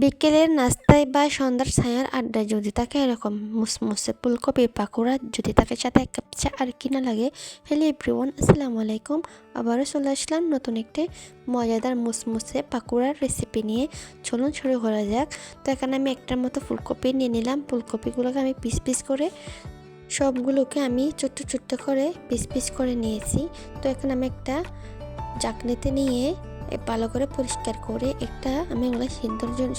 বিকেলের নাস্তায় বা সন্ধ্যার ছায়ার আড্ডায় যদি থাকে এরকম মুসমুসে ফুলকপির পাকোড়া, যদি থাকে সাথে এক কাপ চা আর কিনা লাগে। হ্যালো এভরিওয়ান, আসসালামু আলাইকুম। আবারও চলে আসলাম নতুন একটি মজাদার মুসমুসে পাকোড়ার রেসিপি নিয়ে। চলুন শুরু করা যাক। তো এখানে আমি একটার মতো ফুলকপি নিয়ে নিলাম। ফুলকপিগুলোকে আমি পিস পিস করে সবগুলোকে আমি ছোট্ট ছোট্ট করে পিস পিস করে নিয়েছি। তো এখানে আমি একটা চাকনিতে নিয়ে ভালো করে পরিষ্কার করে একটা আমি এগুলো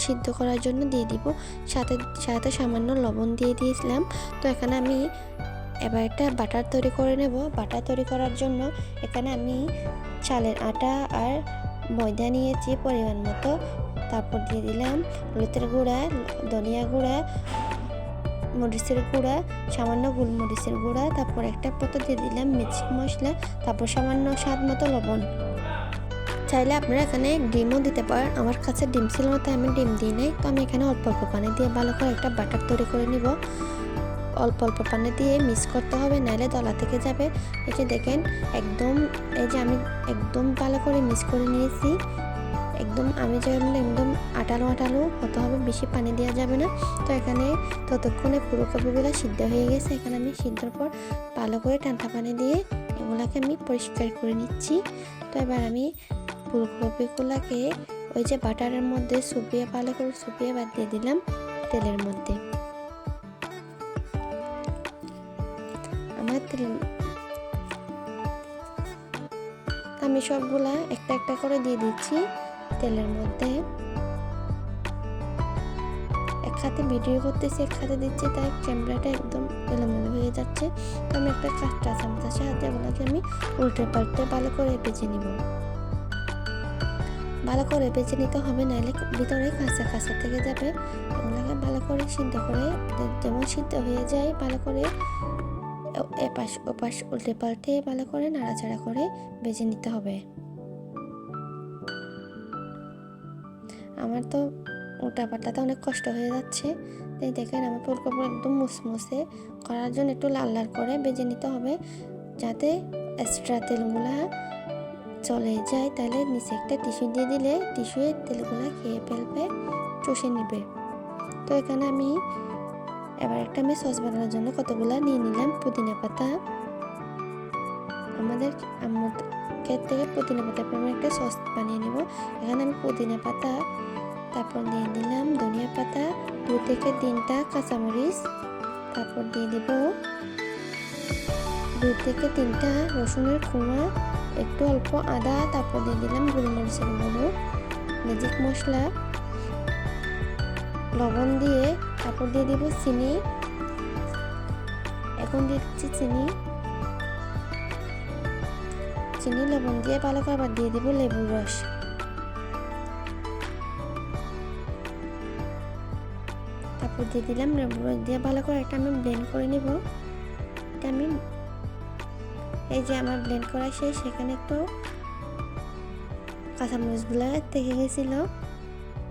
সিদ্ধ করার জন্য দিয়ে দিব। সাথে সাথে সামান্য লবণ দিয়ে দিয়েছিলাম। তো এখানে আমি এবার একটা বাটার তৈরি করে নেব। বাটার তৈরি করার জন্য এখানে আমি চালের আটা আর ময়দা নিয়েছি পরিমাণ মতো। তারপর দিয়ে দিলাম হলুদের গুঁড়া, ধনিয়া গুঁড়া, মরিচের গুঁড়া, সামান্য গোলমরিচের গুঁড়া, তারপর একটা পাতা দিয়ে দিলাম মিক্সড মশলা, তারপর সামান্য স্বাদ মতো লবণ। চাইলে আপনারা এখানে ডিমও দিতে পারেন। আমার কাছে ডিম ছিল না তাই আমি ডিম দিই নাই। তো আমি এখানে অল্প অল্প পানি দিয়ে ভালো করে একটা বাটার তৈরি করে নিব। অল্প অল্প পানি দিয়ে মিক্স করতে হবে, নাহলে দলা থেকে যাবে। এই যে দেখেন একদম, এই যে আমি একদম ভালো করে মিক্স করে নিয়েছি। একদম আমি যেমন একদম আটালো আটালো হতে হবে, বেশি পানি দেওয়া যাবে না। তো এখানে ততক্ষণে ফুলকপিগুলো সিদ্ধ হয়ে গেছে। এখানে আমি সিদ্ধর পর ভালো করে ঠান্ডা পানি দিয়ে এগুলোকে আমি পরিষ্কার করে নিচ্ছি। তো এবার আমি ফুলকপিগুলোকে ওই যে বাটারের মধ্যে চুপিয়ে ভালো করে চুপিয়ে বাদ দিয়ে দিলাম তেলের মধ্যে। আমি সবগুলা একটা একটা করে দিয়ে দিচ্ছি তেলের মধ্যে। এক হাতে ভিডিও করতেছি, এক হাতে দিচ্ছি, তাই ক্যামেরাটা একদম এলোমেলো হয়ে যাচ্ছে। তো আমি একটা কাঁচটা চামচের সাহায্যে এগুলোকে আমি উল্টে পাল্টে ভালো করে ভেজে নিব। ভালো করে ভেজে নিতে হবে, নাহলে ভিতরে কাঁচা কাঁচা থেকে যাবে। এগুলোকে ভালো করে সিদ্ধ করে, যেমন সিদ্ধ হয়ে যায় ভালো করে এপাশ ওপাশ উল্টে পাল্টে ভালো করে নাড়াচাড়া করে ভেজে নিতে হবে। আমার তো উল্টা পাল্টাতে অনেক কষ্ট হয়ে যাচ্ছে। তাই দেখেন আমার ফুলকপি একদম মুসমুসে করার জন্য একটু লাল লাল করে ভেজে নিতে হবে, যাতে এক্সট্রা তেলগুলা চলে যায়। তাহলে নিচে একটা টিস্যু দিয়ে দিলে টিস্যুয়ে তেলগুলা খেয়ে ফেলবে, চষে নেবে। তো এখানে আমি এবার একটা আমি সস বানানোর জন্য কতগুলা নিয়ে নিলাম পুদিনা পাতা। আমাদের আম্মুর ক্ষেত থেকে পুদিনা পাতা আমি একটা সস বানিয়ে নেব। এখানে আমি পুদিনা পাতা, তারপর দিয়ে দিলাম ধনিয়া পাতা, 2 থেকে 3টা কাঁচামরিচ, তারপর দিয়ে দেব 2 থেকে 3টা রসুনের কোয়া, একটু অল্প আদা, তারপর দিয়ে দিলাম গোলমরিচের গুঁড়ো, ম্যাজিক মশলা, লবণ দিয়ে, তারপর দিয়ে দিব চিনি। এখন দিয়ে দিচ্ছি চিনি লবণ দিয়ে ভালো করে আবার দিয়ে দিব লেবুর রস। তারপর দিয়ে দিলাম লেবুর রস দিয়ে ভালো করে একটা আমি ব্লেন্ড করে নিব। এটা আমি এই যে আমার ব্লেন্ড করা শেষ। সেখানে একটু কাঁচামরিচগুলো থেকে গেছিল,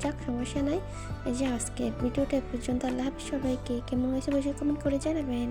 যাক সমস্যা নাই। এই যে আজকে ভিডিওটা পর্যন্ত। আল্লাহ হাফেজ সবাইকে। কেমন হয়েছে বসে কমেন্ট করে জানাবেন।